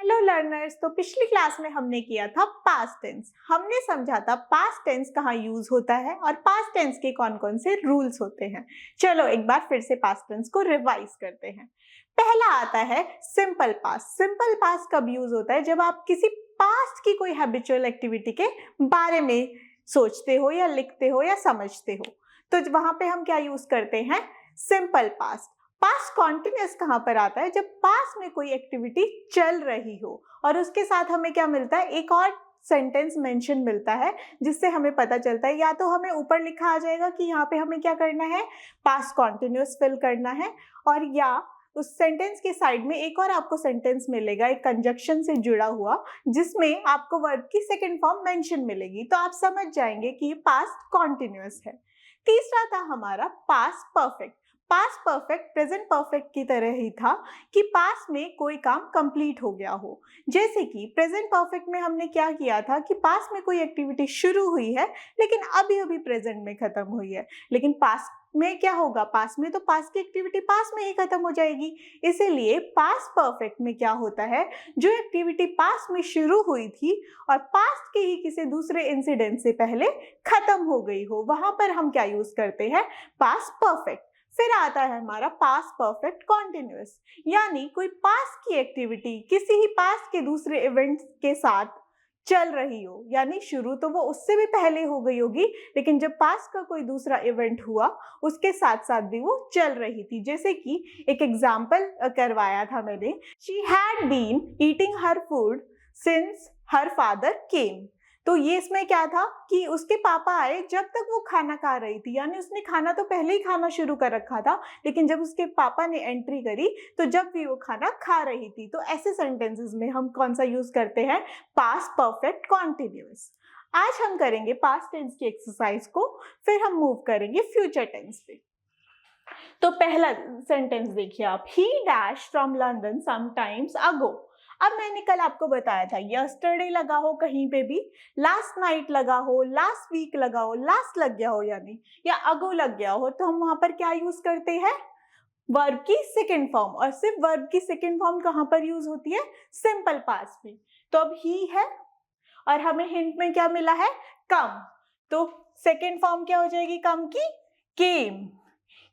Hello learners, तो पिछली class में हमने किया था पास्ट टेंस। हमने समझा था पास्ट टेंस कहाँ यूज होता है और पास्ट टेंस के कौन कौन से रूल्स होते हैं। चलो एक बार फिर से पास्ट टेंस को रिवाइज करते हैं। पहला आता है सिंपल पास्ट। सिंपल पास्ट कब यूज होता है? जब आप किसी पास्ट की कोई हैबिचुअल एक्टिविटी के बारे में सोचते हो या लिखते हो या समझते हो, तो वहां पे हम क्या यूज करते हैं? Simple past. पास्ट कॉन्टिन्यूअस कहाँ पर आता है? जब पास्ट में कोई एक्टिविटी चल रही हो और उसके साथ हमें क्या मिलता है? एक और सेंटेंस मेंशन मिलता है, जिससे हमें पता चलता है या तो हमें ऊपर लिखा आ जाएगा कि यहाँ पे हमें क्या करना है, पास्ट कॉन्टिन्यूअस फिल करना है, और या उस सेंटेंस के साइड में एक और आपको सेंटेंस मिलेगा एक कंजक्शन से जुड़ा हुआ, जिसमें आपको वर्ब की सेकेंड फॉर्म मेंशन मिलेगी। तो आप समझ जाएंगे कि ये पास्ट कॉन्टिन्यूअस है। तीसरा था हमारा past perfect. Past perfect present perfect की तरह ही था कि पास्ट में कोई काम कंप्लीट हो गया हो। जैसे कि प्रेजेंट परफेक्ट में हमने क्या किया था कि पास्ट में कोई एक्टिविटी शुरू हुई है लेकिन अभी अभी प्रेजेंट में खत्म हुई है, लेकिन पास्ट में क्या होगा? पास्ट में तो पास्ट की एक्टिविटी पास्ट में ही खत्म हो जाएगी। इसीलिए पास्ट परफेक्ट में क्या होता है, जो एक्टिविटी पास्ट में शुरू हुई थी और पास्ट के ही किसी दूसरे इंसिडेंट से पहले खत्म हो गई हो, वहां पर हम क्या यूज करते हैं? Past perfect. फिर आता है हमारा पास्ट परफेक्ट कॉन्टिन्यूअस, यानी कोई पास्ट की एक्टिविटी किसी ही पास्ट के दूसरे इवेंट्स के साथ चल रही हो, यानी शुरू तो वो उससे भी पहले हो गई होगी, लेकिन जब पास्ट का कोई दूसरा इवेंट हुआ उसके साथ साथ भी वो चल रही थी। जैसे कि एक एग्जाम्पल करवाया था मैंने, she had been eating her food since her father came. तो ये इसमें क्या था कि उसके पापा आए जब तक वो खाना खा रही थी, यानी उसने खाना तो पहले ही खाना शुरू कर रखा था, लेकिन जब उसके पापा ने एंट्री करी तो जब भी वो खाना खा रही थी। तो ऐसे सेंटेंसेस में हम कौन सा यूज करते हैं? Past perfect continuous. आज हम करेंगे पास्ट टेंस की एक्सरसाइज को, फिर हम मूव करेंगे फ्यूचर टेंस पे। तो पहला सेंटेंस देखिए आप, he dash from London sometimes ago. अब मैंने कल आपको बताया था यस्टरडे लगा हो कहीं पे भी, लास्ट नाइट लगा हो, लास्ट वीक लगा हो, लास्ट लग गया हो यानी, या अगो लग गया हो, तो हम वहां पर क्या यूज करते हैं? वर्ब की सेकेंड फॉर्म। और सिर्फ वर्ब की सेकेंड फॉर्म कहां पर यूज होती है? सिंपल पास्ट में। तो अब ही है और हमें हिंट में क्या मिला है? कम। तो सेकेंड फॉर्म क्या हो जाएगी कम की? केम।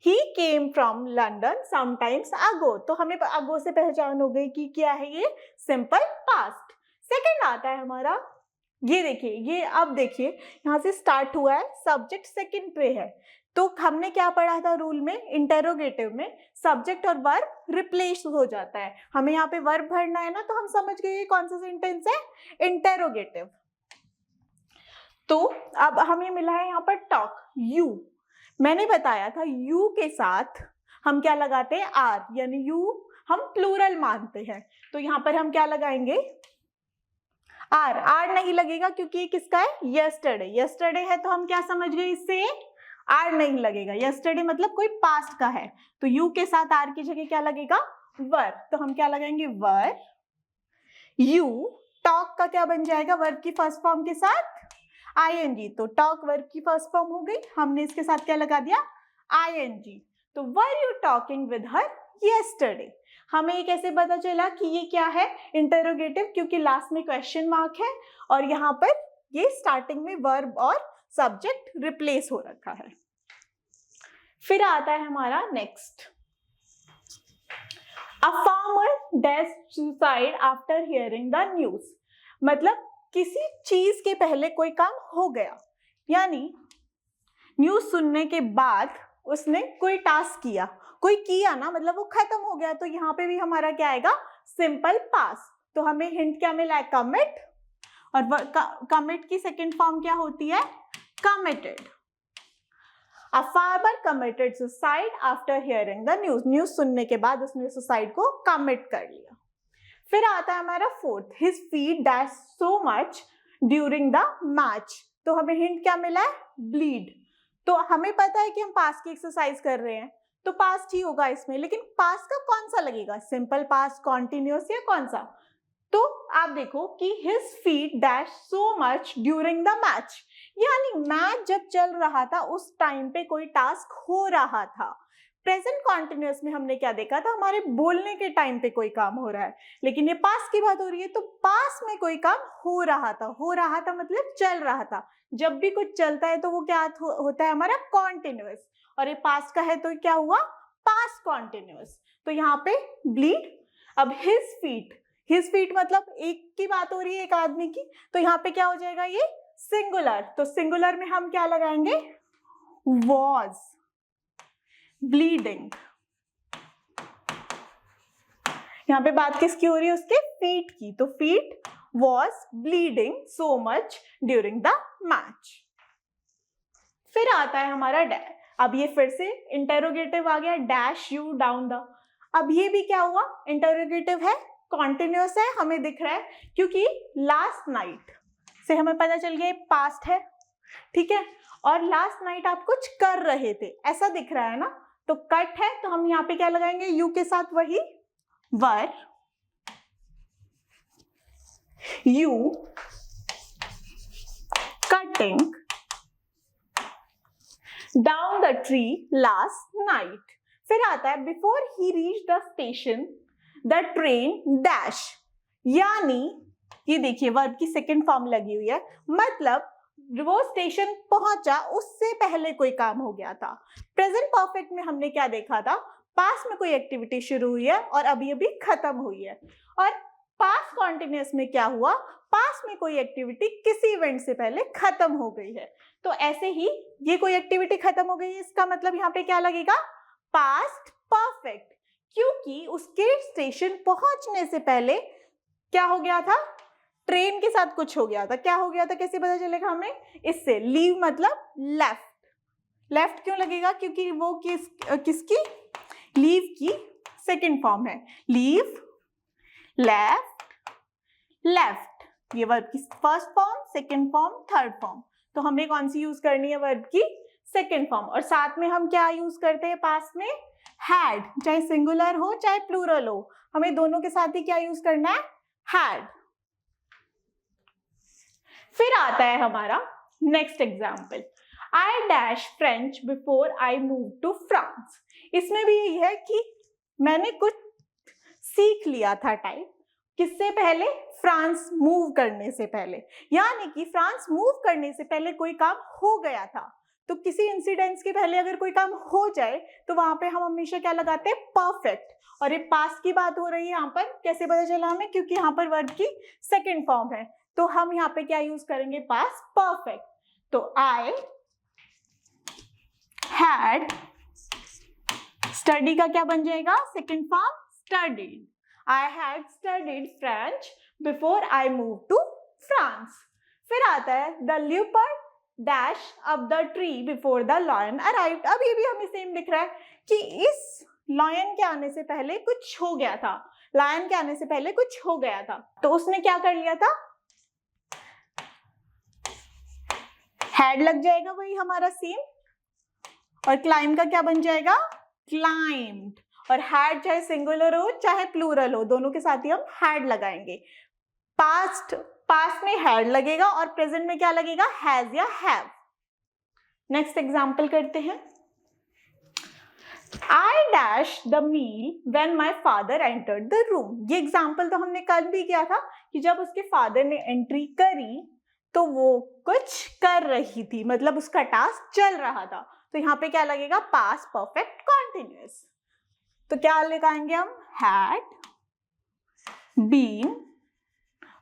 He came from London sometimes ago। तो हमें ago से पहचान हो गई कि क्या है ये? Simple past. सेकेंड आता है हमारा, ये देखिए, ये अब देखिए यहाँ से स्टार्ट हुआ है, सब्जेक्ट सेकेंड पे है। तो हमने क्या पढ़ा था रूल में? इंटेरोगेटिव में सब्जेक्ट और वर्ब रिप्लेस हो जाता है। हमें यहाँ पे वर्ब भरना है ना, तो हम समझ गए कौन सा सेंटेंस है? इंटेरोगेटिव। तो अब हमें मिला है यहाँ पर टॉक, यू। मैंने बताया था यू के साथ हम क्या लगाते हैं? आर, यानी यू हम प्लूरल मानते हैं, तो यहां पर हम क्या लगाएंगे? आर। आर नहीं लगेगा क्योंकि ये किसका है? यस्टरडे। यस्टरडे है तो हम क्या समझ गए इससे? आर नहीं लगेगा। यस्टरडे मतलब कोई पास्ट का है, तो यू के साथ आर की जगह क्या लगेगा? वर। तो हम क्या लगाएंगे? Were you. टॉक का क्या बन जाएगा वर्ब की फर्स्ट फॉर्म के साथ? आईएनजी। तो टॉक वर्ब की फर्स्ट फॉर्म हो गई, हमने इसके साथ क्या लगा दिया? आईएनजी। तो were you talking with her yesterday. हमें ये कैसे पता चला कि ये क्या है? इंटरोगेटिव, क्योंकि लास्ट में क्वेश्चन मार्क है और यहाँ पर ये स्टार्टिंग में वर्ब और सब्जेक्ट रिप्लेस हो रखा है। फिर आता है हमारा next, a farmer dash suicide after hearing the news. मतलब किसी चीज के पहले कोई काम हो गया, यानी न्यूज सुनने के बाद उसने कोई टास्क किया, कोई किया ना, मतलब वो खत्म हो गया। तो यहाँ पे भी हमारा क्या आएगा? Simple past. तो हमें हिंट क्या मिला है? कमिट। और कमिट की सेकेंड फॉर्म क्या होती है? Committed. A farmer committed suicide after hearing the news. News सुनने के बाद उसने सुसाइड को कमिट कर लिया। फिर आता है हमारा fourth, his feet dash so much during the match. तो हमें हिंट क्या मिला है? ब्लीड। तो हमें पता है कि हम पास्ट की एक्सरसाइज कर रहे हैं, तो पास्ट ही होगा इसमें, लेकिन पास्ट का कौन सा लगेगा? सिंपल पास्ट, कॉन्टिन्यूअस, या कौन सा? तो आप देखो कि his feet dash so much during the match, यानी मैच जब चल रहा था उस टाइम पे कोई टास्क हो रहा था। प्रेजेंट कॉन्टिन्यूअस में हमने क्या देखा था, हमारे बोलने के टाइम पे कोई काम हो रहा है, लेकिन ये पास्ट की बात हो रही है तो पास्ट में कोई काम हो रहा था मतलब चल रहा था। जब भी कुछ चलता है तो वो क्या होता है हमारा कॉन्टिन्यूअस, और ये पास्ट का है तो क्या हुआ पास्ट कॉन्टिन्यूअस। तो यहाँ पे ब्लीड। अब हिज फीट मतलब एक की बात हो रही है, एक आदमी की, तो यहाँ पे क्या हो जाएगा ये सिंगुलर, तो सिंगुलर में हम क्या लगाएंगे was bleeding। यहाँ पे बात किसकी हो रही है उसके फीट की, तो feet was bleeding so much during the match। फिर आता है हमारा डैश। अब ये फिर से इंटेरोगेटिव आ गया, डैश यू डाउन द। अब ये भी क्या हुआ इंटेरोगेटिव है, कॉन्टिन्यूअस है, हमें दिख रहा है क्योंकि लास्ट नाइट से हमें पता चल गया पास्ट है, ठीक है, और लास्ट नाइट आप कुछ कर रहे थे ऐसा दिख रहा है ना, तो कट है तो हम यहाँ पे क्या लगाएंगे यू के साथ वही were you cutting down the tree last night. फिर आता है before he reach the station the train dash, यानी ये देखिए वर्ब की सेकंड फॉर्म लगी हुई है, मतलब वो स्टेशन पहुंचा उससे पहले कोई काम हो गया था। प्रेजेंट परफेक्ट में हमने क्या देखा था, पास्ट में कोई एक्टिविटी शुरू हुई है और अभी अभी खत्म हुई है, और पास्ट कॉन्टिन्यूअस में क्या हुआ, पास्ट में कोई एक्टिविटी किसी इवेंट से पहले खत्म हो गई है। तो ऐसे ही ये कोई एक्टिविटी खत्म हो गई है, इसका मतलब यहाँ पे क्या लगेगा पास्ट परफेक्ट, क्योंकि उसके स्टेशन पहुंचने से पहले क्या हो गया था, ट्रेन के साथ कुछ हो गया था। क्या हो गया था कैसे पता चलेगा हमें, इससे लीव मतलब लेफ्ट क्यों लगेगा, क्योंकि वो किसकी लीव की सेकंड फॉर्म है, लीव लेफ्ट, ये वर्ब की first form, second form, third form, तो हमें कौन सी यूज करनी है वर्ब की सेकंड फॉर्म। और साथ में हम क्या यूज करते हैं पास्ट में, हैड, चाहे सिंगुलर हो चाहे प्लूरल हो, हमें दोनों के साथ ही क्या यूज करना है हैड। फिर आता है हमारा next example, I dash French before I move to France. इसमें भी यही है कि मैंने कुछ सीख लिया था टाइप, किससे पहले, फ्रांस मूव करने से पहले, यानी कि फ्रांस मूव करने से पहले कोई काम हो गया था। तो किसी इंसिडेंट्स के पहले अगर कोई काम हो जाए तो वहां पे हम हमेशा क्या लगाते हैं परफेक्ट, और ये पास्ट की बात हो रही है यहाँ पर, कैसे पता चला हमें, क्योंकि यहाँ पर वर्ब की सेकंड फॉर्म है, तो हम यहाँ पे क्या यूज करेंगे पास्ट परफेक्ट। तो आई हैड, स्टडी का क्या बन जाएगा second form studied, I had studied French before I move to France. फिर आता है the leopard dash up the tree before the lion arrived. अब ये भी हमें सेम दिख रहा है कि इस लायन के आने से पहले कुछ हो गया था, लायन के आने से पहले कुछ हो गया था, तो उसने क्या कर लिया था, हैड लग जाएगा वही हमारा सेम, और क्लाइम का क्या बन जाएगा क्लाइम्ड, और हैड चाहे सिंगुलर हो चाहे प्लूरल हो दोनों के साथ ही हम हैड लगाएंगे। पास्ट में हैड लगेगा और प्रेजेंट में क्या लगेगा हैज या हैव। नेक्स्ट एग्जांपल करते हैं, I dash the meal when my father entered the room. ये एग्जांपल तो हमने कल भी किया था कि जब उसके फादर ने एंट्री करी तो वो कुछ कर रही थी, मतलब उसका टास्क चल रहा था, तो यहाँ पे क्या लगेगा पास्ट परफेक्ट कॉन्टिन्यूअस। तो क्या लगाएंगे हम हैड बीन,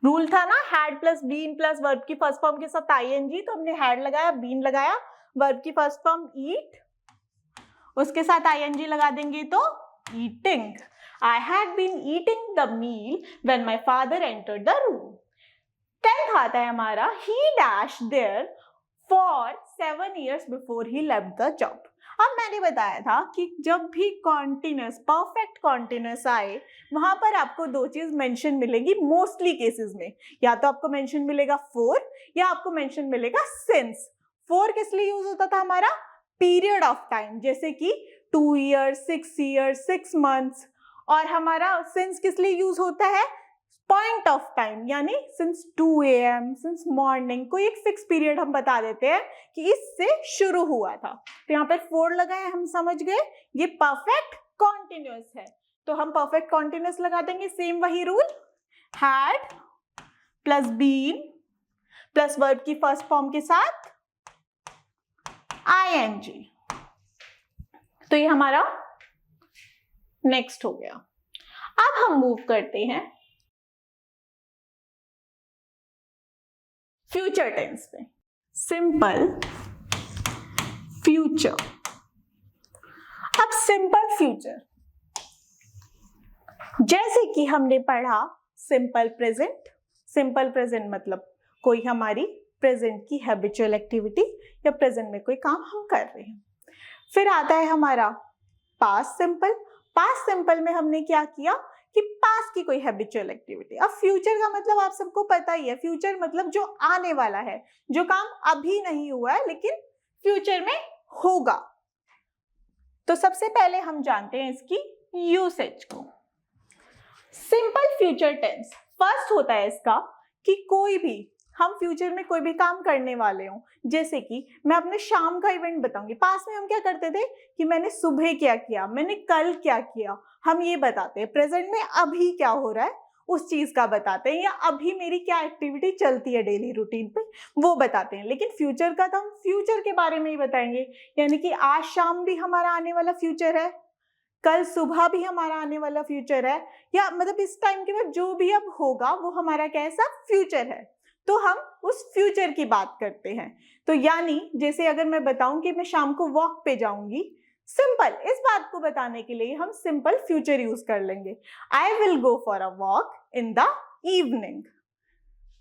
रूल था ना had plus been plus verb की फर्स्ट फॉर्म के साथ आईएनजी, तो हमने हैड लगाया बीन लगाया, वर्ब की फर्स्ट फॉर्म ईट, उसके साथ आईएनजी लगा देंगे तो eating. I had been eating the meal when my father entered the room. 10th आता है हमारा he dash there for 7 years before he left the job। अब मैंने बताया था कि जब भी कॉन्टिन्यूअस परफेक्ट कॉन्टिन्यूअस आए वहां पर आपको दो चीज मेंशन मिलेगी मोस्टली केसेस में, या तो आपको मेंशन मिलेगा फॉर या आपको मेंशन मिलेगा सिंस। फॉर किस लिए यूज होता था हमारा पीरियड ऑफ टाइम, जैसे कि 2 years 6 years 6 months, और हमारा सिंस किस लिए यूज होता है पॉइंट ऑफ टाइम यानी सिंस 2 AM, सिंस मॉर्निंग, कोई एक फिक्स पीरियड हम बता देते हैं कि इससे शुरू हुआ था। तो यहाँ पर 4 लगा है, हम समझ गए ये परफेक्ट कॉन्टिन्यूअस है, तो हम परफेक्ट कॉन्टिन्यूअस लगा देंगे। सेम वही rule, had plus been plus verb की फर्स्ट फॉर्म के साथ ING, तो ये हमारा नेक्स्ट हो गया। अब हम मूव करते हैं फ्यूचर टेंस पे। Simple future. अब सिंपल फ्यूचर जैसे कि हमने पढ़ा सिंपल प्रेजेंट। सिंपल प्रेजेंट मतलब कोई हमारी प्रेजेंट की हैबिचुअल एक्टिविटी या प्रेजेंट में कोई काम हम कर रहे हैं। फिर आता है हमारा पास्ट सिंपल। पास्ट सिंपल में हमने क्या किया कि पास्ट की कोई हैबिचुअल एक्टिविटी। अब फ्यूचर का मतलब आप सबको पता ही है, फ्यूचर मतलब जो आने वाला है, जो काम अभी नहीं हुआ है लेकिन फ्यूचर में होगा। तो सबसे पहले हम जानते हैं इसकी यूसेज को। सिंपल फ्यूचर टेंस फर्स्ट होता है इसका कि कोई भी हम फ्यूचर में कोई भी काम करने वाले हों, जैसे कि मैं अपने शाम का इवेंट बताऊंगी। पास्ट में हम क्या करते थे कि मैंने सुबह क्या किया, मैंने कल क्या किया, हम ये बताते हैं। प्रेजेंट में अभी क्या हो रहा है उस चीज का बताते हैं, या अभी मेरी क्या एक्टिविटी चलती है डेली रूटीन पे वो बताते हैं। लेकिन फ्यूचर का तो हम फ्यूचर के बारे में ही बताएंगे, यानी कि आज शाम भी हमारा आने वाला फ्यूचर है, कल सुबह भी हमारा आने वाला फ्यूचर है, या मतलब इस टाइम के बाद जो भी अब होगा वो हमारा कैसा फ्यूचर है। तो हम उस फ्यूचर की बात करते हैं। तो यानी जैसे अगर मैं बताऊं कि मैं शाम को वॉक पे जाऊंगी, सिंपल इस बात को बताने के लिए हम सिंपल फ्यूचर यूज कर लेंगे। आई will go for a walk in the evening.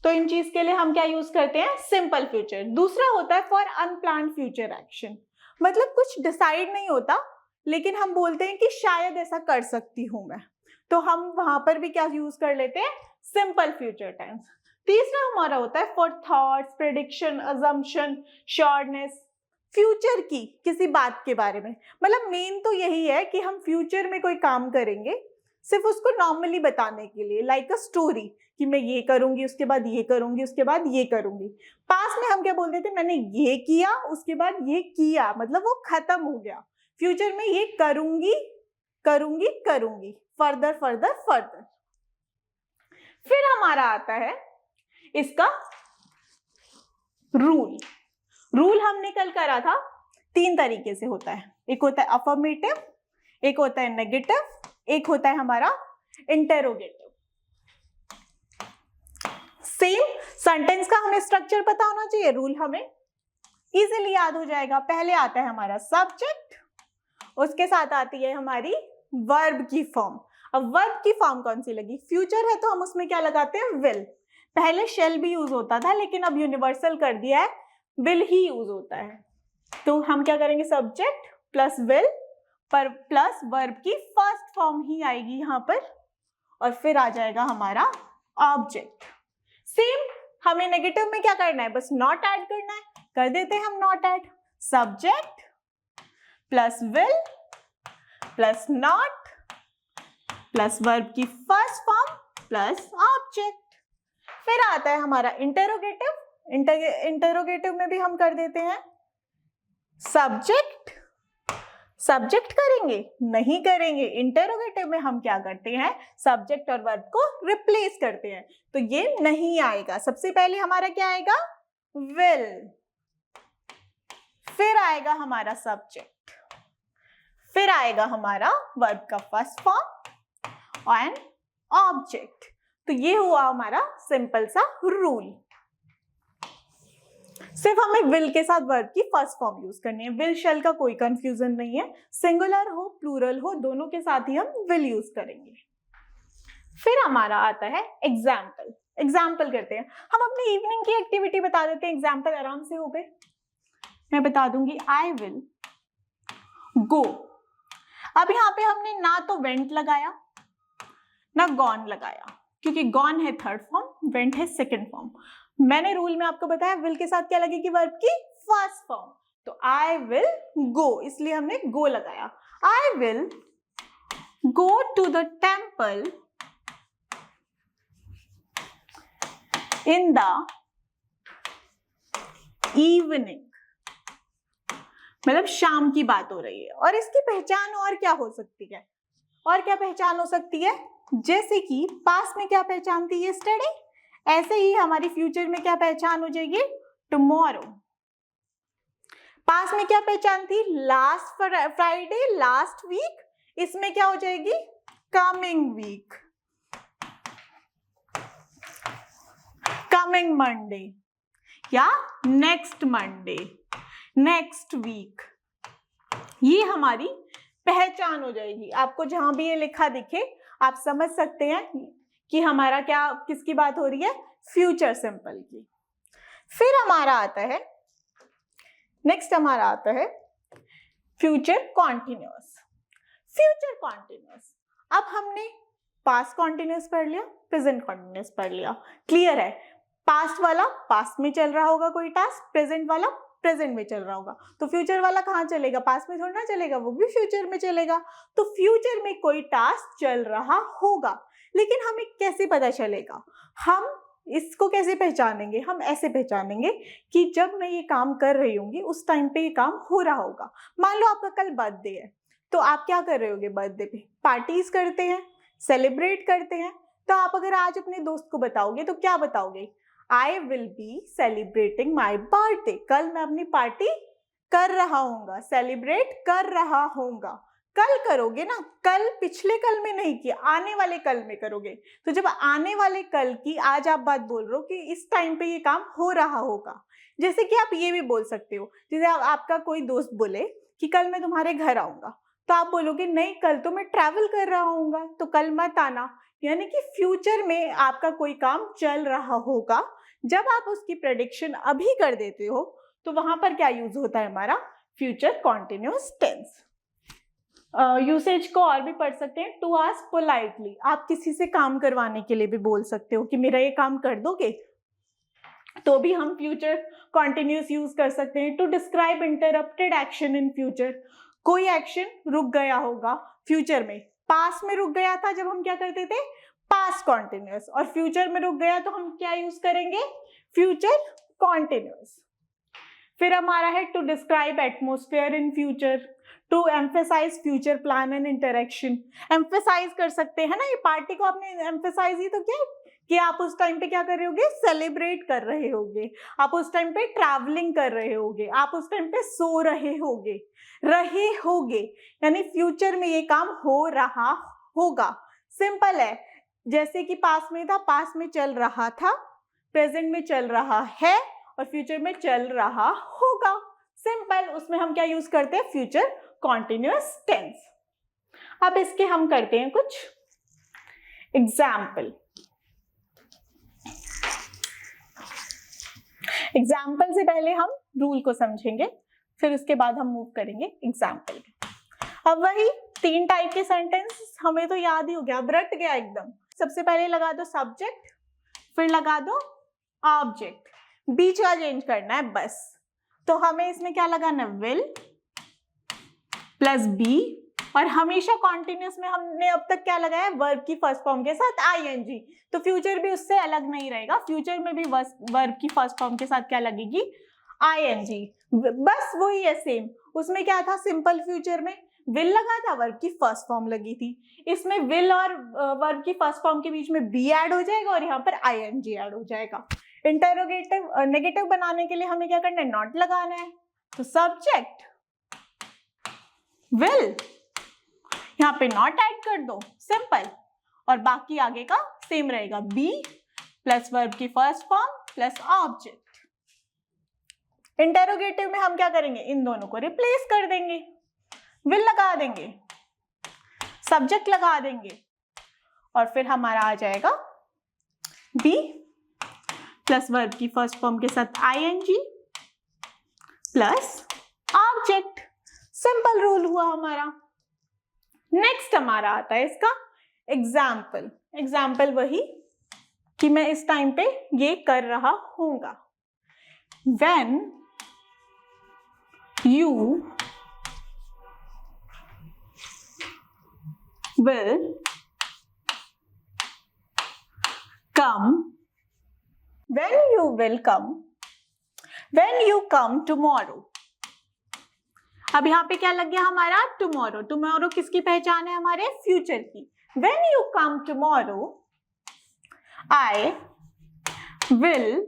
तो इन चीज के लिए हम क्या यूज करते हैं, सिंपल फ्यूचर। दूसरा होता है फॉर अनप्लान्ड फ्यूचर एक्शन, मतलब कुछ डिसाइड नहीं होता लेकिन हम बोलते हैं कि शायद ऐसा कर सकती हूं मैं, तो हम वहां पर भी क्या यूज कर लेते हैं, सिंपल फ्यूचर टेंस। तीसरा हमारा होता है for thoughts, prediction, assumption, sureness, future की किसी बात के बारे में। मतलब मेन तो यही है कि हम फ्यूचर में कोई काम करेंगे सिर्फ उसको नॉर्मली बताने के लिए, लाइक अ स्टोरी कि मैं ये करूंगी उसके बाद ये करूंगी उसके बाद ये करूंगी। पास्ट में हम क्या बोलते थे, मैंने ये किया उसके बाद ये किया, मतलब वो खत्म हो गया। फ्यूचर में ये करूंगी करूंगी करूंगी, फर्दर फर्दर फर्दर। फिर हमारा आता है इसका रूल। रूल हमने कल करा था, 3 तरीके से होता है। एक होता है अफर्मेटिव, एक होता है नेगेटिव, एक होता है हमारा इंटेरोगेटिव। सेम सेंटेंस का हमें स्ट्रक्चर पता होना चाहिए, रूल हमें इजीली याद हो जाएगा। पहले आता है हमारा सब्जेक्ट, उसके साथ आती है हमारी वर्ब की फॉर्म। अब वर्ब की फॉर्म कौन सी लगी, फ्यूचर है तो हम उसमें क्या लगाते हैं, विल। पहले शेल भी यूज होता था लेकिन अब यूनिवर्सल कर दिया है, विल ही यूज होता है। तो हम क्या करेंगे, सब्जेक्ट प्लस विल पर प्लस वर्ब की फर्स्ट फॉर्म ही आएगी यहाँ पर, और फिर आ जाएगा हमारा ऑब्जेक्ट। सेम हमें नेगेटिव में क्या करना है, बस नॉट ऐड करना है, कर देते हैं हम not add. Subject plus will plus not plus verb की फर्स्ट फॉर्म प्लस ऑब्जेक्ट। फिर आता है हमारा इंटेरोगेटिव। इंटेरोगेटिव में भी हम कर देते हैं सब्जेक्ट सब्जेक्ट करेंगे, नहीं करेंगे। इंटेरोगेटिव में हम क्या करते हैं, सब्जेक्ट और वर्ब को रिप्लेस करते हैं, तो ये नहीं आएगा। सबसे पहले हमारा क्या आएगा, विल, फिर आएगा हमारा सब्जेक्ट, फिर आएगा हमारा वर्ब का फर्स्ट फॉर्म एंड ऑब्जेक्ट। तो ये हुआ हमारा सिंपल सा रूल। सिर्फ हमें विल के साथ वर्ब की फर्स्ट फॉर्म यूज करनी है, विल शेल का कोई कंफ्यूजन नहीं है, सिंगुलर हो प्लूरल हो दोनों के साथ ही हम विल यूज करेंगे। फिर हमारा आता है एग्जाम्पल। एग्जाम्पल करते हैं हम, अपनी इवनिंग की एक्टिविटी बता देते हैं, एग्जाम्पल आराम से हो गए। मैं बता दूंगी आई विल गो। अब यहाँ पे हमने ना तो वेंट लगाया ना गॉन लगाया, क्योंकि गॉन है थर्ड फॉर्म, वेंट है सेकंड फॉर्म। मैंने रूल में आपको बताया विल के साथ क्या लगेगी, वर्ब की फर्स्ट फॉर्म। तो आई विल गो, इसलिए हमने गो लगाया। I will go to the temple in the evening, मतलब शाम की बात हो रही है। और इसकी पहचान और क्या हो सकती है, और क्या पहचान हो सकती है, जैसे कि पास्ट में क्या पहचान थी यस्टरडे, ऐसे ही हमारी फ्यूचर में क्या पहचान हो जाएगी, टुमारो। पास्ट में क्या पहचान थी, लास्ट फ्राइडे, लास्ट वीक, इसमें क्या हो जाएगी, कमिंग वीक, कमिंग मंडे, या नेक्स्ट मंडे, नेक्स्ट वीक। ये हमारी पहचान हो जाएगी। आपको जहां भी ये लिखा दिखे आप समझ सकते हैं कि हमारा क्या, किसकी बात हो रही है, फ्यूचर सिंपल की। फिर हमारा आता है, नेक्स्ट हमारा आता है फ्यूचर कॉन्टिन्यूअस। फ्यूचर कॉन्टिन्यूअस, अब हमने पास्ट कॉन्टिन्यूअस पढ़ लिया, प्रेजेंट कॉन्टिन्यूअस पढ़ लिया, क्लियर है। पास्ट वाला पास्ट में चल रहा होगा कोई टास्क, प्रेजेंट वाला प्रेजेंट में चल रहा होगा, तो फ्यूचर वाला कहाँ चलेगा, पास्ट में थोड़ा ना चलेगा, वो भी फ्यूचर में चलेगा। तो फ्यूचर में कोई टास्क चल रहा होगा, लेकिन हमें कैसे पता चलेगा, हम इसको कैसे पहचानेंगे, हम ऐसे पहचानेंगे कि जब मैं ये काम कर रही होंगी उस टाइम पे ये काम हो रहा होगा। मान लो आपका कल बर्थडे है, तो आप क्या कर रहे होगे, बर्थडे पे पार्टीज करते हैं, सेलिब्रेट करते हैं। तो आप अगर आज अपने दोस्त को बताओगे तो क्या बताओगे, आई will be celebrating my birthday, कल मैं अपनी पार्टी कर रहा हूँगा, सेलिब्रेट कर रहा हूँगा। कल करोगे ना, कल पिछले कल में नहीं किया, आने वाले कल में करोगे। तो जब आने वाले कल की आज आप बात बोल रहे हो कि इस टाइम पे ये काम हो रहा होगा। जैसे कि आप ये भी बोल सकते हो, जैसे आपका कोई दोस्त बोले कि कल मैं तुम्हारे घर आऊंगा, तो आप बोलोगे नहीं कल तो मैं ट्रैवल कर रहा हूँगा, तो कल मत आना। यानी कि फ्यूचर में आपका कोई काम चल रहा होगा, जब आप उसकी प्रेडिक्शन अभी कर देते हो तो वहां पर क्या यूज होता है हमारा, फ्यूचर कॉन्टिन्यूअस टेंस। यूसेज को और भी पढ़ सकते हैं, टू आस्क पोलाइटली, आप किसी से काम करवाने के लिए भी बोल सकते हो कि मेरा ये काम कर दोगे, तो भी हम फ्यूचर कॉन्टिन्यूअस यूज कर सकते हैं। To describe interrupted action in future, कोई एक्शन रुक गया होगा फ्यूचर में, पास्ट में रुक गया था जब हम क्या करते थे, पास्ट कॉन्टिन्यूअस, और फ्यूचर में रुक गया तो हम क्या यूज करेंगे, फ्यूचर कॉन्टिन्यूअस। फिर हमारा है to describe atmosphere in future, to emphasize future plan and interaction. Emphasize कर सकते हैं ना, ये पार्टी को आपने एम्फेसाइज ही तो किया कि आप उस टाइम पे क्या कर रहे होगे, सेलिब्रेट कर रहे होगे, आप उस टाइम पे ट्रैवलिंग कर रहे होगे, आप उस टाइम पे सो रहे होगे, यानी फ्यूचर में ये काम हो रहा होगा। सिंपल है, जैसे कि पास्ट में था, पास्ट में चल रहा था, प्रेजेंट में चल रहा है, और फ्यूचर में चल रहा होगा। सिंपल, उसमें हम क्या यूज करते हैं, फ्यूचर कॉन्टिन्यूअस टेंस। अब इसके हम करते हैं कुछ एग्जाम्पल। एग्जाम्पल से पहले हम रूल को समझेंगे, फिर उसके बाद हम मूव करेंगे एग्जाम्पल। अब वही 3 टाइप के सेंटेंस हमें तो याद ही हो गया, अब रट गया एकदम। सबसे पहले लगा दो सब्जेक्ट, फिर लगा दो ऑब्जेक्ट, बीच का चेंज करना है बस। तो हमें इसमें क्या लगाना है, विल प्लस बी, और हमेशा कॉन्टिन्यूअस में हमने अब तक क्या लगाया है, वर्ब की फर्स्ट फॉर्म के साथ आईएनजी। तो फ्यूचर भी उससे अलग नहीं रहेगा, फ्यूचर में भी वर्ब की फर्स्ट फॉर्म के साथ क्या लगेगी, आईएनजी। बस वही है सेम, उसमें क्या था, सिंपल फ्यूचर में विल लगा था, वर्ब की फर्स्ट फॉर्म लगी थी। इसमें विल और वर्ब की फर्स्ट फॉर्म के बीच में बी ऐड हो जाएगा और यहाँ पर आईएनजी ऐड हो जाएगा। इंटरोगेटिव नेगेटिव बनाने के लिए हमें क्या करना है, नॉट लगाना है। तो सब्जेक्ट विल, यहाँ पे नॉट ऐड कर दो, सिंपल, और बाकी आगे का सेम रहेगा, बी प्लस वर्ब की first form plus object. Interrogative में हम क्या करेंगे, इन दोनों को रिप्लेस कर देंगे, विल लगा देंगे, सब्जेक्ट लगा देंगे, और फिर हमारा आ जाएगा बी प्लस वर्ब की फर्स्ट फॉर्म के साथ ING plus object. Simple rule हुआ हमारा। नेक्स्ट हमारा आता है इसका एग्जाम्पल। एग्जाम्पल वही कि मैं इस टाइम पे ये कर रहा हूंगा। When you will come when you will come, when you come tomorrow। अब यहाँ पे क्या लग गया हमारा tomorrow। tomorrow किसकी पहचान है? हमारे फ्यूचर की। when you come tomorrow, I will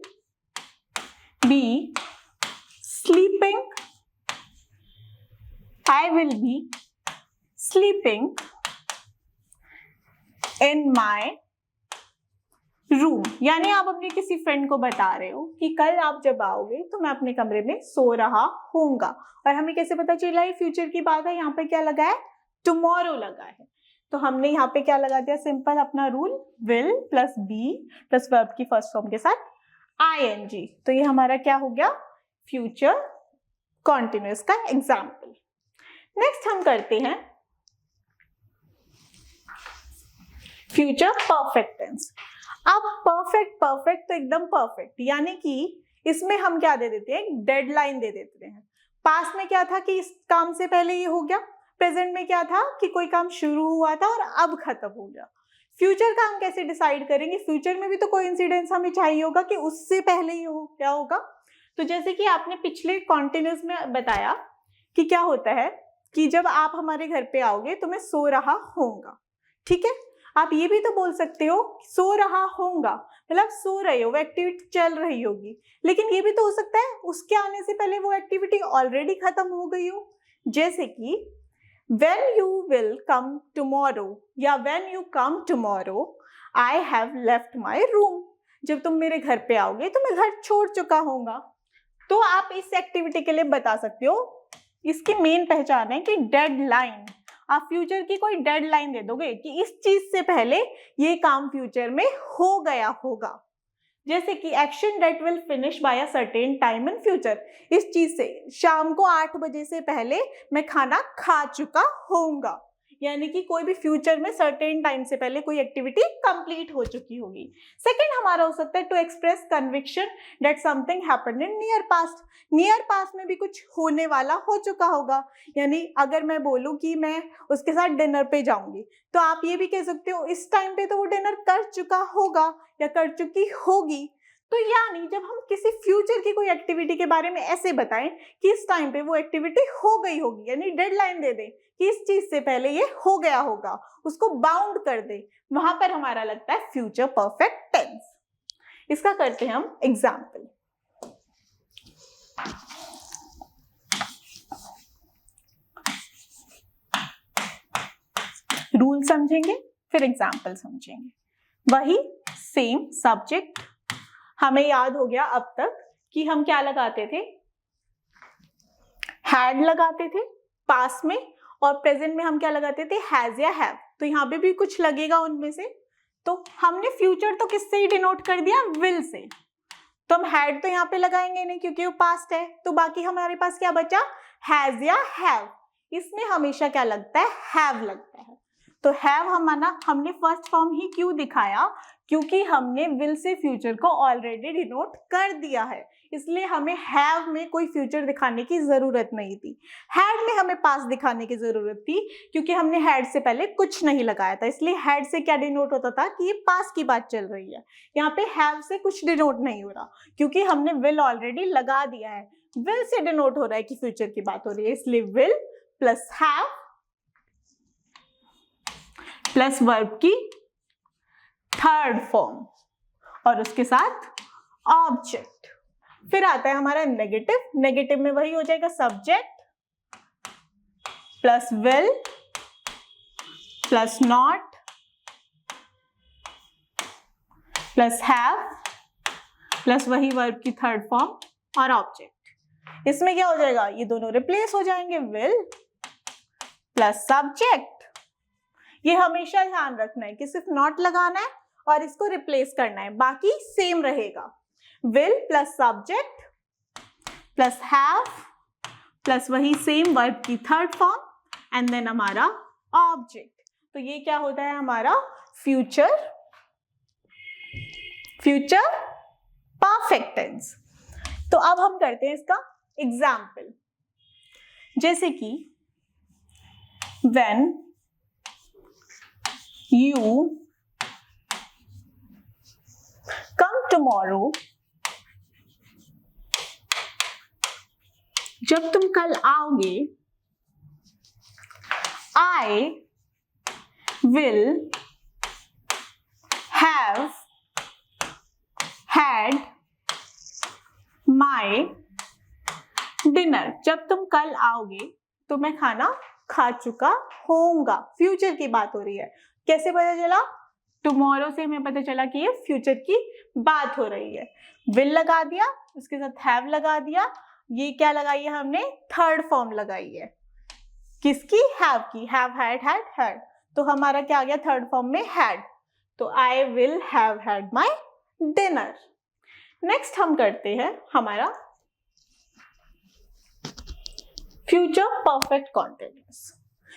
be sleeping, I will be sleeping in my room. यानी आप अपने किसी फ्रेंड को बता रहे हो कि कल आप जब आओगे तो मैं अपने कमरे में सो रहा होऊंगा। और हमें कैसे पता चला ये फ्यूचर की बात है? यहाँ पे क्या लगा है? टुमारो लगा है। तो हमने यहाँ पे क्या लगा दिया? सिंपल अपना rule, will plus be plus verb की फर्स्ट फॉर्म के साथ ing। तो ये हमारा क्या हो गया? फ्यूचर कॉन्टिन्यूअस का एग्जाम्पल। नेक्स्ट हम करते हैं फ्यूचर परफेक्ट टेंस। अब परफेक्ट तो एकदम परफेक्ट, यानी कि इसमें हम क्या दे देते हैं? डेडलाइन दे देते हैं। पास्ट में क्या था कि इस काम से पहले ये हो गया, प्रेजेंट में क्या था कि कोई काम शुरू हुआ था और अब खत्म हो गया। फ्यूचर का हम कैसे डिसाइड करेंगे? फ्यूचर में भी तो कोई इंसिडेंस हमें चाहिए होगा कि उससे पहले ही हो क्या होगा। तो जैसे कि आपने पिछले कॉन्टिन्यूअस में बताया कि क्या होता है कि जब आप हमारे घर पे आओगे तो मैं सो रहा होऊंगा, ठीक है। आप ये भी तो बोल सकते हो सो रहा होऊंगा, मतलब सो रहे हो, वो एक्टिविटी चल रही होगी। लेकिन ये भी तो हो सकता है उसके आने से पहले वो एक्टिविटी ऑलरेडी खत्म हो गई हो। जैसे कि when you will come tomorrow या when you come tomorrow I have left my room। जब तुम मेरे घर पे आओगे तो मैं घर छोड़ चुका होऊंगा। तो आप इस एक्टिविटी के लिए बता सकते हो, इसकी मेन पहचान है कि डेडलाइन। आप फ्यूचर की कोई डेडलाइन दे दोगे कि इस चीज से पहले ये काम फ्यूचर में हो गया होगा। जैसे कि action that will finish by a certain time in future. इस चीज से शाम को 8 बजे से पहले मैं खाना खा चुका होऊंगा, यानी कि कोई भी फ्यूचर में सर्टेन टाइम से पहले कोई एक्टिविटी कंप्लीट हो चुकी होगी। सेकंड हमारा हो सकता है to express conviction that something happened in near past. Near past में भी कुछ होने वाला हो चुका होगा, यानी अगर मैं बोलूं कि मैं उसके साथ डिनर पे जाऊंगी तो आप ये भी कह सकते हो इस टाइम पे तो वो डिनर कर चुका होगा या कर चुकी होगी। तो यानी जब हम किसी फ्यूचर की कोई एक्टिविटी के बारे में ऐसे बताएं कि इस टाइम पे वो एक्टिविटी हो गई होगी, यानी डेडलाइन दे दें कि इस चीज से पहले ये हो गया होगा, उसको बाउंड कर दे, वहां पर हमारा लगता है फ्यूचर परफेक्ट टेंस। इसका करते हैं हम एग्जाम्पल। रूल समझेंगे फिर एग्जाम्पल समझेंगे। वही सेम सब्जेक्ट हमें याद हो गया अब तक कि हम क्या लगाते थे? हैड लगाते थे पास में, और प्रेजेंट में हम क्या लगाते थे? हैज या हैव। तो यहाँ पे भी कुछ लगेगा उनमें से। तो हमने फ्यूचर तो किससे ही डिनोट कर दिया? Will say. तो हम हैड तो यहाँ पे लगाएंगे नहीं क्योंकि वो पास्ट है। तो बाकी हमारे पास क्या बचा? हैज या हैव। इसमें हमेशा क्या लगता है? हैव लगता है। तो हैव हमने फर्स्ट फॉर्म ही क्यों दिखाया? क्योंकि हमने विल से फ्यूचर को ऑलरेडी डिनोट कर दिया है, इसलिए हमें हैव में कोई फ्यूचर दिखाने की जरूरत नहीं थी। हैड में हमें पास्ट दिखाने की जरूरत थी क्योंकि हमने हैड से पहले कुछ नहीं लगाया था, इसलिए हैड से क्या डिनोट होता था कि ये पास्ट की बात चल रही है। यहाँ पे हैव से कुछ डिनोट नहीं हो रहा क्योंकि हमने विल ऑलरेडी लगा दिया है। विल से डिनोट हो रहा है कि फ्यूचर की बात हो रही है, इसलिए will plus have plus verb की थर्ड फॉर्म और उसके साथ ऑब्जेक्ट। फिर आता है हमारा नेगेटिव। नेगेटिव में वही हो जाएगा subject plus will plus not plus have plus वही वर्ब की थर्ड फॉर्म और ऑब्जेक्ट। इसमें क्या हो जाएगा? ये दोनों रिप्लेस हो जाएंगे, विल प्लस सब्जेक्ट। ये हमेशा ध्यान रखना है कि सिर्फ नॉट लगाना है और इसको रिप्लेस करना है, बाकी सेम रहेगा। Will plus subject plus have plus वही सेम वर्ब की थर्ड फॉर्म एंड देन हमारा ऑब्जेक्ट। तो ये क्या होता है? हमारा फ्यूचर परफेक्ट टेंस। तो अब हम करते हैं इसका एग्जाम्पल। जैसे कि when you come tomorrow जब तुम कल आओगे, I will have had my dinner। जब तुम कल आओगे तो मैं खाना खा चुका होऊंगा। फ्यूचर की बात हो रही है। कैसे पता चला? टुमारो से हमें पता चला कि ये फ्यूचर की बात हो रही है। विल लगा दिया, उसके साथ हैव लगा दिया। ये क्या लगाई है हमने? थर्ड फॉर्म लगाई है। किसकी? हैव की। Have, had. तो हमारा क्या आ गया थर्ड फॉर्म में? हैड। तो आई will have had my dinner. Next हम करते हैं हमारा future perfect continuous.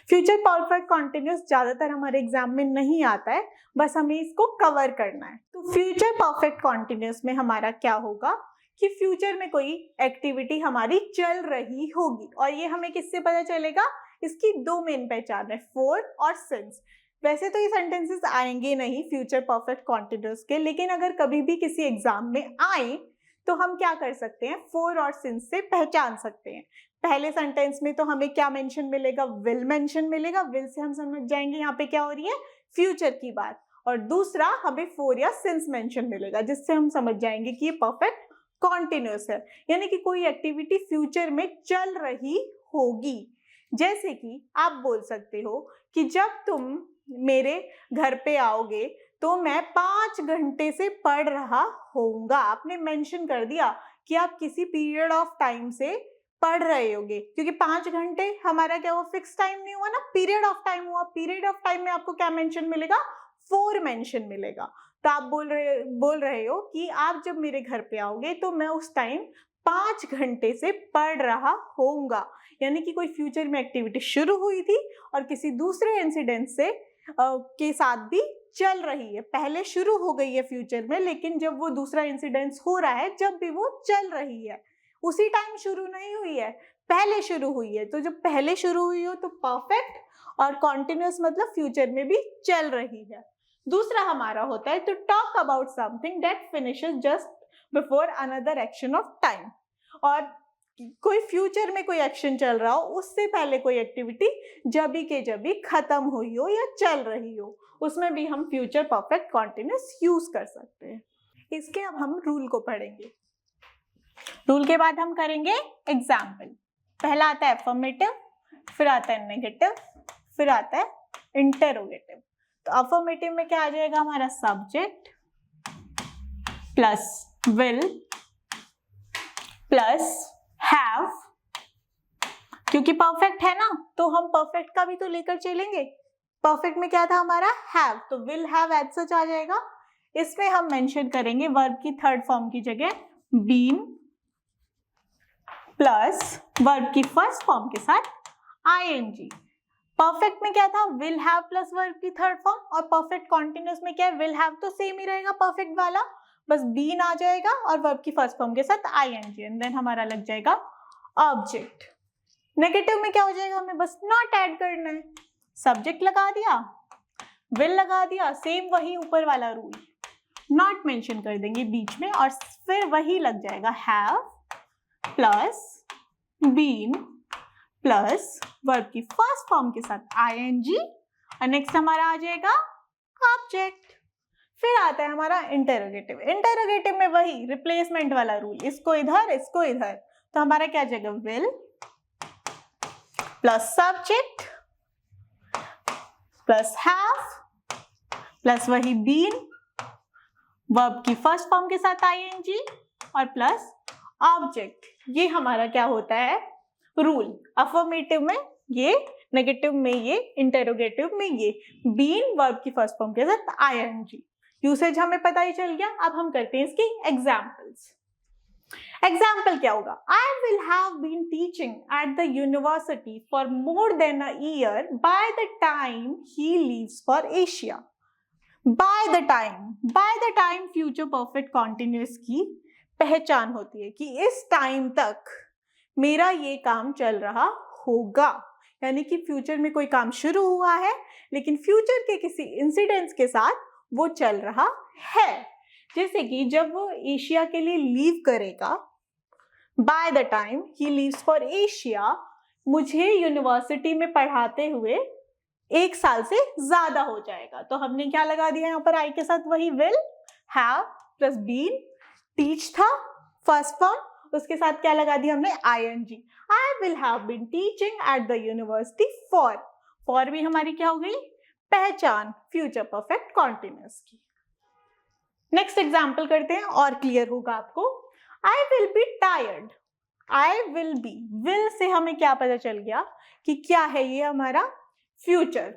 Future perfect continuous ज्यादातर हमारे एग्जाम में नहीं आता है, बस हमें इसको कवर करना है। तो फ्यूचर परफेक्ट कॉन्टिन्यूस में हमारा क्या होगा कि फ्यूचर में कोई एक्टिविटी हमारी चल रही होगी, और ये हमें किससे पता चलेगा? इसकी दो मेन पहचान है, फॉर और सिंस। वैसे तो ये सेंटेंसेस आएंगे नहीं फ्यूचर परफेक्ट कॉन्टिन्यूस के, लेकिन अगर कभी भी किसी एग्जाम में आए तो हम क्या कर सकते हैं? फॉर और सिंस से पहचान सकते हैं। पहले सेंटेंस में तो हमें क्या मेंशन मिलेगा? विल मेंशन मिलेगा। विल से हम समझ जाएंगे यहाँ पे क्या हो रही है, फ्यूचर की बात। और दूसरा हमें फॉर या सिंस मेंशन मिलेगा, जिससे हम समझ जाएंगे कि ये परफेक्ट कॉन्टिन्यूस है, यानी कि कोई एक्टिविटी फ्यूचर में चल रही होगी। जैसे कि आप बोल सकते हो कि जब तुम मेरे घर पे आओगे तो मैं 5 घंटे से पढ़ रहा होऊंगा। आपने मेंशन कर दिया कि आप किसी पीरियड ऑफ टाइम से पढ़ रहे होगे, क्योंकि 5 घंटे हमारा क्या हुआ? फिक्स टाइम नहीं हुआ ना, पीरियड ऑफ टाइम हुआ। पीरियड ऑफ टाइम में आपको क्या मेंशन मिलेगा? 4 मेंशन मिलेगा। तो आप बोल रहे हो कि आप जब मेरे घर पे आओगे तो मैं उस टाइम 5 घंटे से पढ़ रहा होऊंगा, यानी कि कोई फ्यूचर में एक्टिविटी शुरू हुई थी और किसी दूसरे इंसिडेंट से के साथ भी चल रही है। पहले शुरू हो गई है फ्यूचर में, लेकिन जब वो दूसरा इंसिडेंस हो रहा है, जब भी वो चल रही है, उसी टाइम शुरू नहीं हुई है, पहले शुरू हुई है। तो जब पहले शुरू हुई हो तो परफेक्ट, और कॉन्टिन्यूस मतलब फ्यूचर में भी चल रही है। दूसरा हमारा होता है to talk about something that finishes just before another action of time. और कोई फ्यूचर में कोई एक्शन चल रहा हो, उससे पहले कोई एक्टिविटी जब भी खत्म हुई हो या चल रही हो, उसमें भी हम फ्यूचर परफेक्ट कॉन्टिन्यूस यूज कर सकते हैं। इसके अब हम रूल को पढ़ेंगे। रूल के बाद हम करेंगे एग्जाम्पल। पहला आता है अफर्मेटिव, फिर आता है नेगेटिव, फिर आता है इंटरोगेटिव। तो अफर्मेटिव में क्या आ जाएगा हमारा? Subject plus will plus have, क्योंकि परफेक्ट है ना तो हम परफेक्ट का भी तो लेकर चलेंगे। परफेक्ट में क्या था हमारा? हैव, तो विल हैव एज सच आ जाएगा। इसमें हम मेंशन करेंगे वर्ब की थर्ड फॉर्म की जगह बीन प्लस वर्ब की फर्स्ट फॉर्म के साथ आईएनजी। परफेक्ट में क्या था? विल हैव प्लस वर्ब की थर्ड फॉर्म, और परफेक्ट कॉन्टिन्यूस में क्या है? विल हैव तो सेम ही रहेगा परफेक्ट वाला, बस बीन आ जाएगा और वर्ब की फर्स्ट फॉर्म के साथ आईएनजी, एंड देन हमारा लग जाएगा ऑब्जेक्ट। नेगेटिव में क्या हो जाएगा? हमें बस नॉट ऐड करना है। सब्जेक्ट लगा दिया, विल लगा दिया, सेम वही ऊपर वाला रूल, नॉट मेंशन कर देंगे बीच में, और फिर वही लग जाएगा have plus been plus verb की फर्स्ट फॉर्म के साथ आईएनजी, और नेक्स्ट हमारा आ जाएगा ऑब्जेक्ट। फिर आता है हमारा इंटरोगेटिव। इंटरोगेटिव में वही रिप्लेसमेंट वाला रूल, इसको इधर इसको इधर, तो हमारा क्या आ जाएगा? Will plus subject plus have plus वही बीन, वर्ब की फर्स्ट फॉर्म के साथ आईएनजी, और प्लस ऑब्जेक्ट। ये हमारा क्या होता है? रूल। अफर्मेटिव में ये, नेगेटिव में ये, इंटरोगेटिव में ये, बीन वर्ब की फर्स्ट फॉर्म के साथ आईएनजी। यूसेज हमें पता ही चल गया। अब हम करते हैं इसकी एग्जाम्पल्स। एग्जाम्पल क्या होगा? I will have been teaching at the university for more than a year by the time he leaves for Asia. By the time future perfect continuous की पहचान होती है कि इस टाइम तक मेरा ये काम चल रहा होगा, यानी कि फ्यूचर में कोई काम शुरू हुआ है लेकिन फ्यूचर के किसी इंसिडेंट्स के साथ वो चल रहा है। जैसे कि जब वो एशिया के लिए लीव करेगा, bye the time he leaves for Asia, मुझे यूनिवर्सिटी में पढ़ाते हुए 1 साल से ज्यादा हो जाएगा। तो हमने क्या लगा दिया यहाँ पर आई के साथ, वही will, have plus been, teach था फर्स्ट फॉर्म, उसके साथ क्या लगा दिया हमने, ing। I will have been teaching at the university for भी हमारी क्या हो गई, पहचान फ्यूचर परफेक्ट कॉन्टिन्यूअस की। नेक्स्ट एग्जाम्पल करते हैं और क्लियर होगा आपको। I will be tired, I will be, will से हमें क्या पता चल गया कि क्या है ये हमारा फ्यूचर।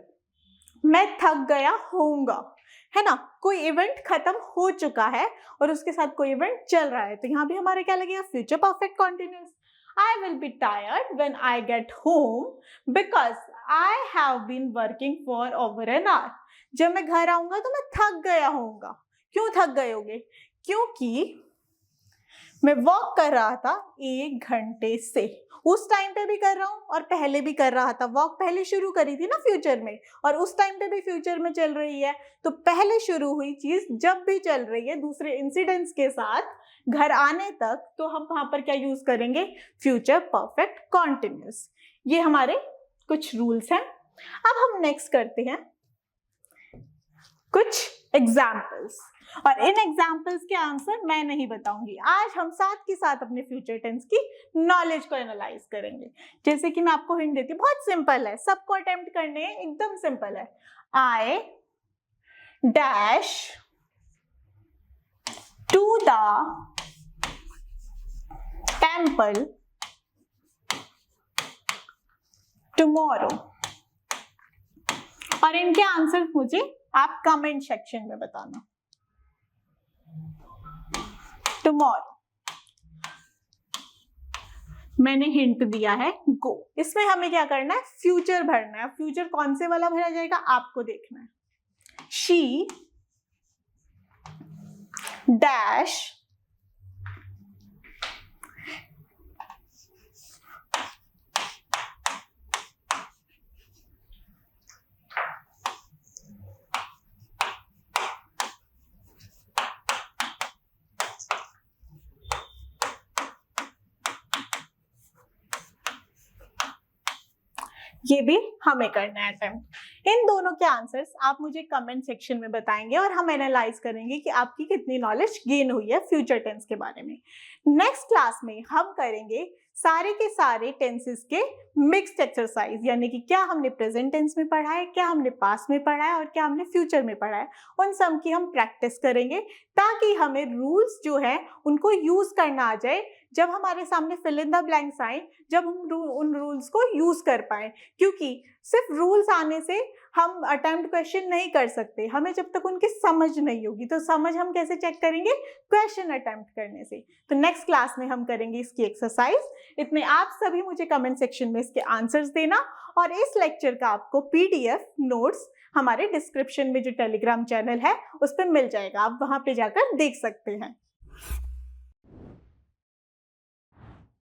मैं थक गया होऊंगा, है ना, कोई इवेंट खत्म हो चुका है और उसके साथ कोई इवेंट चल रहा है, तो यहाँ भी हमारा क्या लगेगा, future perfect continuous. I will be tired when I get home because I have been working for over an hour. जब मैं घर आऊंगा तो मैं थक गया होऊंगा। क्यों थक गए होगे, क्योंकि मैं वॉक कर रहा था 1 घंटे से, उस टाइम पे भी कर रहा हूँ और पहले भी कर रहा था। वॉक पहले शुरू करी थी ना फ्यूचर में, और उस टाइम पे भी फ्यूचर में चल रही है, तो पहले शुरू हुई चीज जब भी चल रही है दूसरे इंसिडेंट्स के साथ घर आने तक, तो हम वहां पर क्या यूज करेंगे, फ्यूचर परफेक्ट कॉन्टिन्यूअस। ये हमारे कुछ रूल्स हैं। अब हम नेक्स्ट करते हैं कुछ एग्जाम्पल्स, और इन एग्जाम्पल्स के आंसर मैं नहीं बताऊंगी। आज हम साथ के साथ अपने फ्यूचर टेंस की नॉलेज को एनालाइज करेंगे। जैसे कि मैं आपको हिंट देती हूँ, बहुत सिंपल है, सबको अटेम्प्ट करने हैं, एकदम सिंपल है। I dash to the temple tomorrow, और इनके आंसर मुझे आप कमेंट सेक्शन में बताना। टुमारो मैंने हिंट दिया है गो, इसमें हमें क्या करना है, फ्यूचर भरना है। फ्यूचर कौन से वाला भरा जाएगा आपको देखना है। शी डैश ये भी हमें करना है अटेम्प्ट। इन दोनों के आंसर्स आप मुझे कमेंट सेक्शन में बताएंगे और हम एनालाइज करेंगे कि आपकी कितनी नॉलेज गेन हुई है फ्यूचर टेंस के बारे में। नेक्स्ट क्लास में हम करेंगे सारे के सारे टेंसेस के मिक्स्ड एक्सरसाइज, यानी कि क्या हमने प्रेजेंट टेंस में पढ़ा है, क्या हमने पास्ट में पढ़ा है और क्या हमने फ्यूचर में पढ़ा है, उन सब की हम प्रैक्टिस करेंगे ताकि हमें रूल्स जो है उनको यूज करना आ जाए। जब हमारे सामने फिल इन द ब्लैंक्स आए, जब हम उन रूल्स को यूज कर पाए, क्योंकि सिर्फ रूल्स आने से हम अटेम्प्ट क्वेश्चन नहीं कर सकते, हमें जब तक उनकी समझ नहीं होगी। तो समझ हम कैसे चेक करेंगे, क्वेश्चन अटेम्प्ट करने से। तो नेक्स्ट क्लास में हम करेंगे इसकी एक्सरसाइज। इतने आप सभी मुझे कमेंट सेक्शन में इसके आंसर्स देना, और इस लेक्चर का आपको PDF नोट्स हमारे डिस्क्रिप्शन में जो टेलीग्राम चैनल है उस पर मिल जाएगा, आप वहां पे जाकर देख सकते हैं।